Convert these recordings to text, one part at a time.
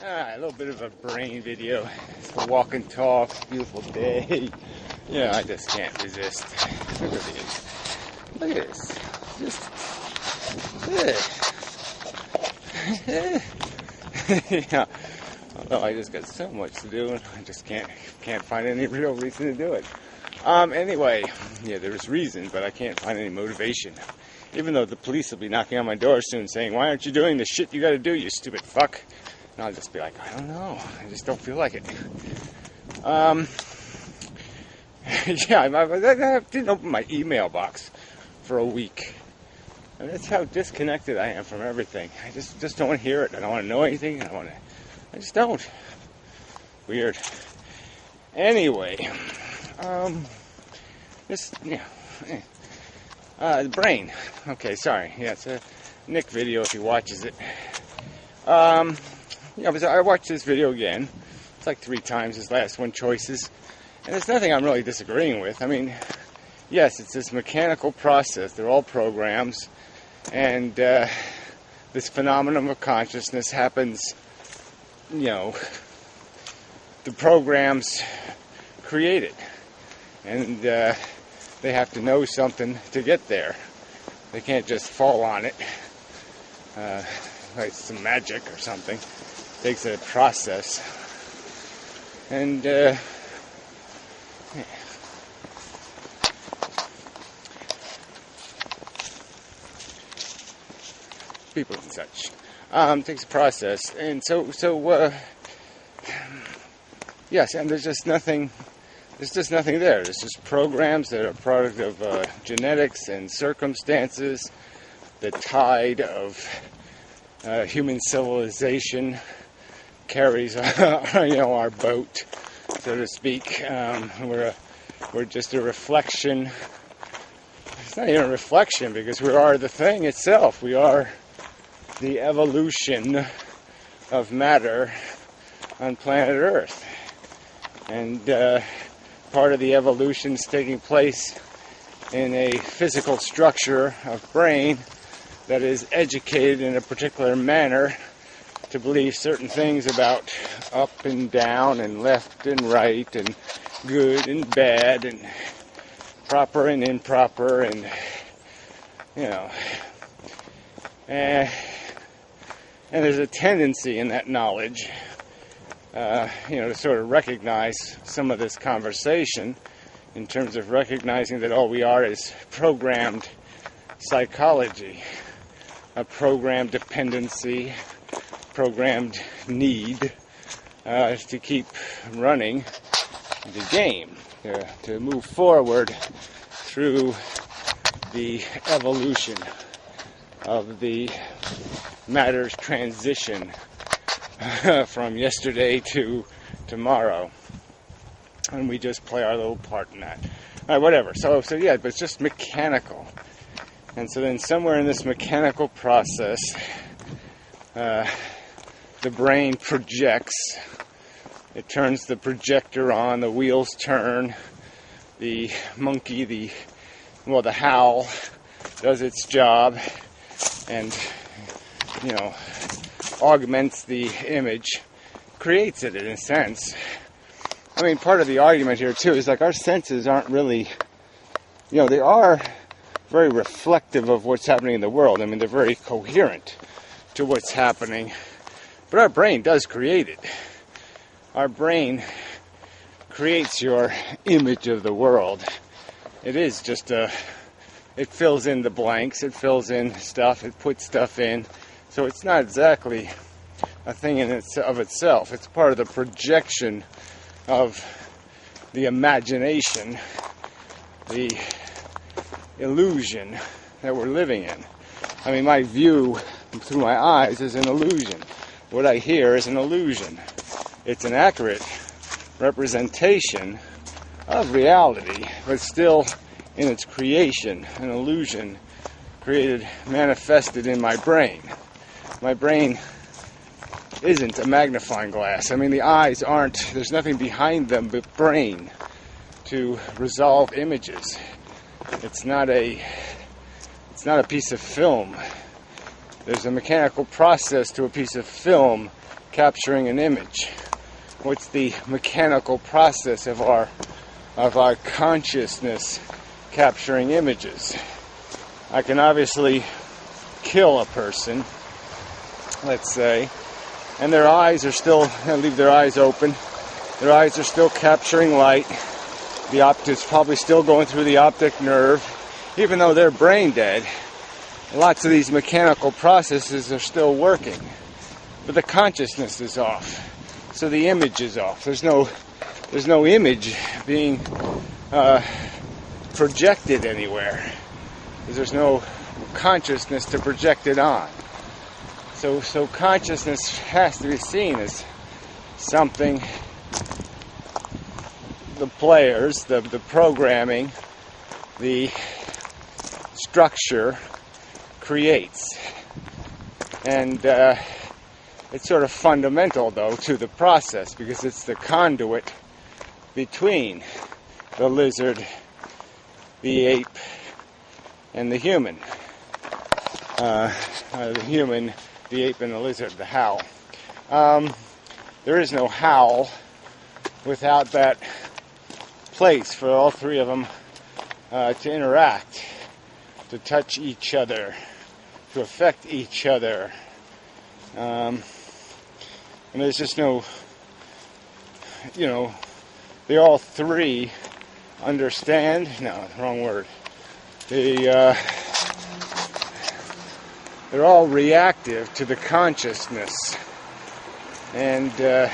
A little bit of a brain video. It's a walk and talk, beautiful day. Yeah, I just can't resist. Look at this. Look at this. Yeah. Although I just got so much to do, and I just can't find any real reason to do it. Anyway, yeah, there's reason, but I can't find any motivation. Even though the police will be knocking on my door soon saying, "Why aren't you doing the shit you gotta do, you stupid fuck?" And I'll just be like, I don't know. I just don't feel like it. Yeah, I didn't open my email box for a week. And that's how disconnected I am from everything. I just don't want to hear it. I don't want to know anything. I just don't. Weird. Anyway, the brain. Okay, sorry. Yeah, it's a Nick video if he watches it. I watched this video again. It's like 3 times his last one choices. And there's nothing I'm really disagreeing with. I mean, yes, it's this mechanical process. They're all programs. And this phenomenon of consciousness happens, the programs create it. And they have to know something to get there. They can't just fall on it. Like some magic or something. It takes a process. And people and such. It takes a process. And so yes, and there's just nothing there. There's just programs that are a product of genetics and circumstances. The tide of human civilization carries our boat, so to speak. We're just a reflection. It's not even a reflection because we are the thing itself. We are the evolution of matter on planet Earth. And part of the evolution is taking place in a physical structure of brain that is educated in a particular manner to believe certain things about up and down and left and right and good and bad and proper and improper and and there's a tendency in that knowledge to sort of recognize some of this conversation in terms of recognizing that all we are is programmed psychology, a programmed dependency, programmed need to keep running the game, to move forward through the evolution of the matter's transition from yesterday to tomorrow. And we just play our little part in that. All right, whatever. So yeah, but it's just mechanical. And so then somewhere in this mechanical process, the brain projects. It turns the projector on, the wheels turn, the monkey, the howl does its job and, augments the image, creates it in a sense. I mean, part of the argument here, too, is like our senses aren't really, they are very reflective of what's happening in the world. I mean, they're very coherent to what's happening. But our brain does create it. Our brain creates your image of the world. It is just it fills in the blanks, it fills in stuff, it puts stuff in. So it's not exactly a thing of itself. It's part of the projection of the imagination, the illusion that we're living in. I mean, my view through my eyes is an illusion. What I hear is an illusion. It's an accurate representation of reality, but still in its creation, an illusion created, manifested in my brain. My brain isn't a magnifying glass. I mean, the eyes aren't, there's nothing behind them but brain to resolve images. It's not a piece of film. There's a mechanical process to a piece of film capturing an image? What's the mechanical process of our consciousness capturing images? I can obviously kill a person, let's say, and their eyes are still, leave their eyes open. Their eyes are still capturing light. The optic's probably still going through the optic nerve, even though they're brain dead. Lots of these mechanical processes are still working, but the consciousness is off, so the image is off. There's no image being projected anywhere, because there's no consciousness to project it on. So consciousness has to be seen as something the players, the programming, the structure creates. And it's sort of fundamental, though, to the process, because it's the conduit between the lizard, the ape, and the human. The human, the ape, and the lizard, the howl. There is no howl without that place for all three of them to interact, to touch each other, to affect each other. And there's just no, they all three understand, no, wrong word. They're all reactive to the consciousness. And the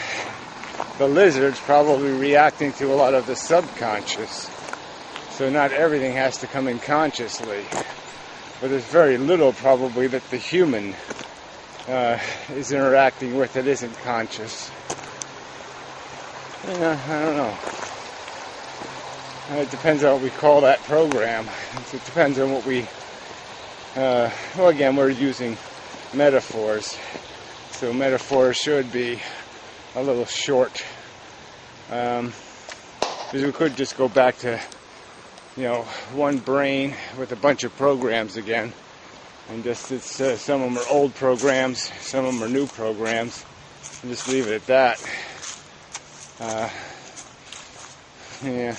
lizard's probably reacting to a lot of the subconscious. So not everything has to come in consciously. But there's very little probably that the human is interacting with that isn't conscious. I don't know. It depends on what we call that program. It depends on what we... well, again, we're using metaphors. So metaphors should be a little short. Because we could just go back to, one brain with a bunch of programs again. And just, some of them are old programs, some of them are new programs. And just leave it at that. Yeah.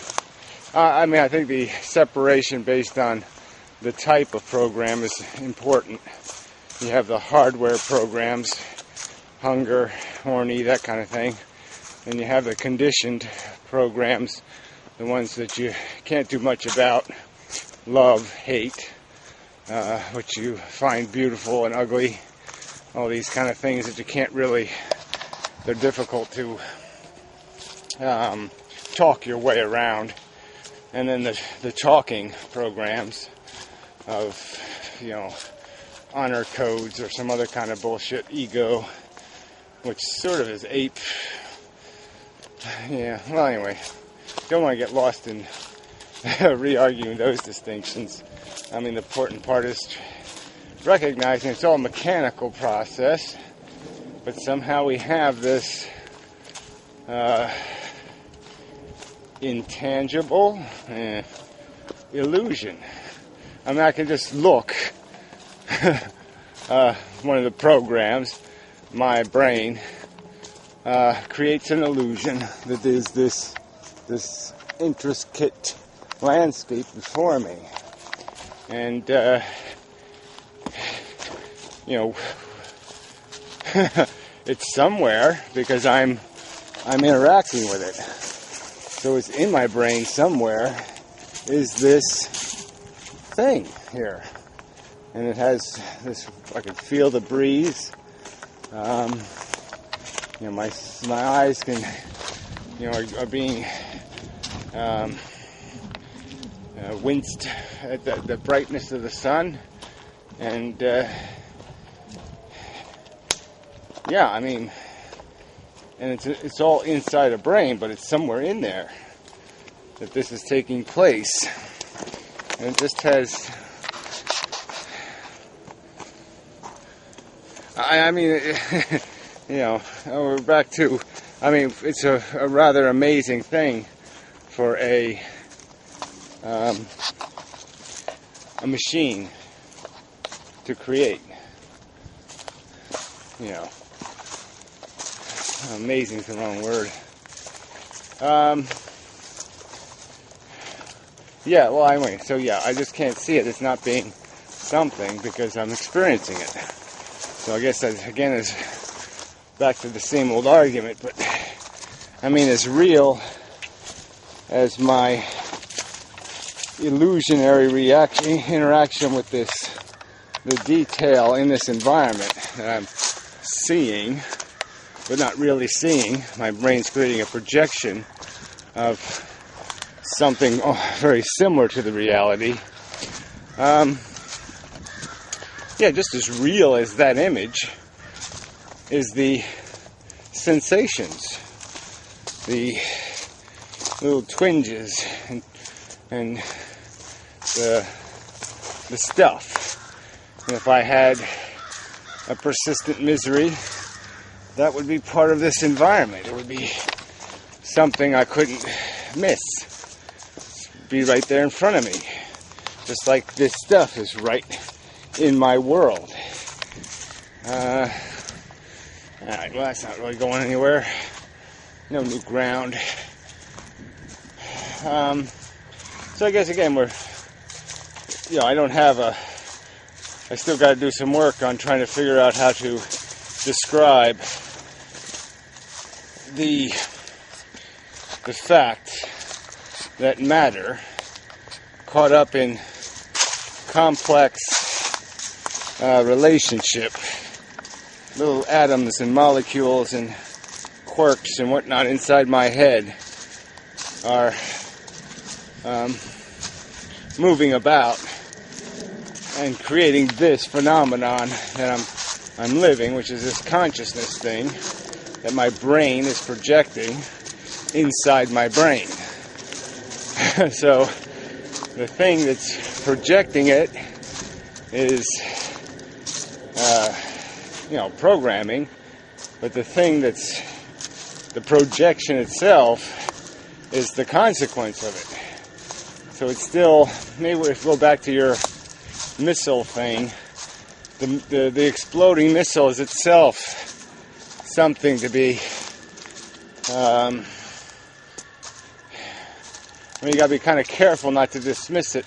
I think the separation based on the type of program is important. You have the hardware programs, hunger, horny, that kind of thing. And you have the conditioned programs, the ones that you can't do much about, love, hate, which you find beautiful and ugly, all these kind of things that you can't really, they're difficult to talk your way around. And then the talking programs of, honor codes or some other kind of bullshit, ego, which sort of is ape. Yeah, well, anyway, don't want to get lost in re-arguing those distinctions. The important part is recognizing it's all a mechanical process, but somehow we have this intangible illusion. I can just look. One of the programs, my brain, creates an illusion that there's this intricate landscape before me. And, it's somewhere because I'm interacting with it. So it's in my brain somewhere is this thing here. And it has this, I can feel the breeze. My eyes can, are being winced at the brightness of the sun. And, and it's all inside a brain, but it's somewhere in there that this is taking place. And it just has... we're back to... it's a rather amazing thing for a machine to create. Amazing is the wrong word. Yeah, well, anyway, so yeah, I just can't see it as not being something because I'm experiencing it. So I guess that, again, is back to the same old argument, but I mean, as real as my illusionary interaction with the detail in this environment that I'm seeing, but not really seeing. My brain's creating a projection of something very similar to the reality. Yeah, just as real as that image is the sensations, the little twinges, and the stuff. And if I had a persistent misery, that would be part of this environment. It would be something I couldn't miss. Be right there in front of me. Just like this stuff is right in my world. Alright, well, that's not really going anywhere. No new ground. So I guess, again, I still got to do some work on trying to figure out how to describe the fact that matter, caught up in complex relationship, little atoms and molecules and quirks and whatnot inside my head, are moving about and creating this phenomenon that I'm living, which is this consciousness thing that my brain is projecting inside my brain. So the thing that's projecting it is programming, but the thing that's the projection itself is the consequence of it. So it's still, maybe if we go back to your missile thing, the exploding missile is itself something to be, you gotta be kind of careful not to dismiss it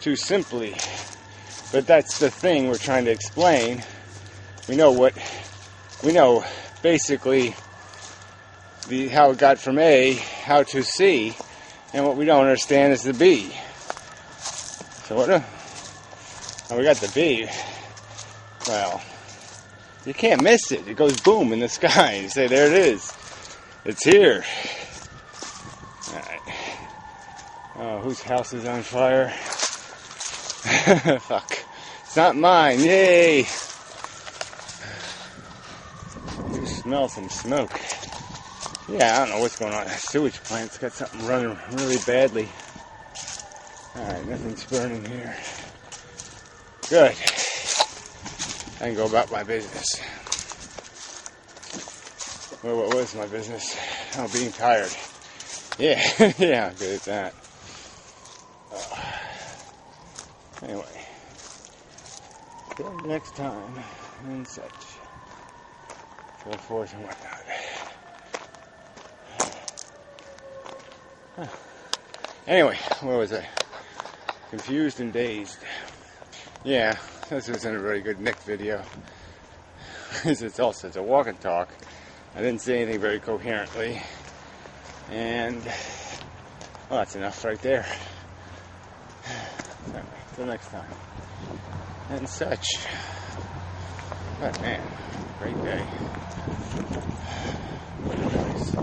too simply. But that's the thing we're trying to explain. We know basically how it got from A, how to C, and what we don't understand is the B. So we got the B. Well, you can't miss it. It goes boom in the sky. You say, there it is. It's here. Alright. Oh, whose house is on fire? Fuck. It's not mine. Yay! You smell some smoke. Yeah, I don't know what's going on. That sewage plant's got something running really badly. Alright, nothing's burning here. Good. I can go about my business. Well, what was my business? Oh, being tired. Yeah, yeah, I'm good at that. Anyway, till next time, and such. So forth and whatnot. Huh. Anyway, where was I? Confused and dazed. Yeah, this isn't a very good Nick video. It's also a walk and talk. I didn't say anything very coherently. And, well, that's enough right there. Anyway, till next time. And such. But man, great day. Nice.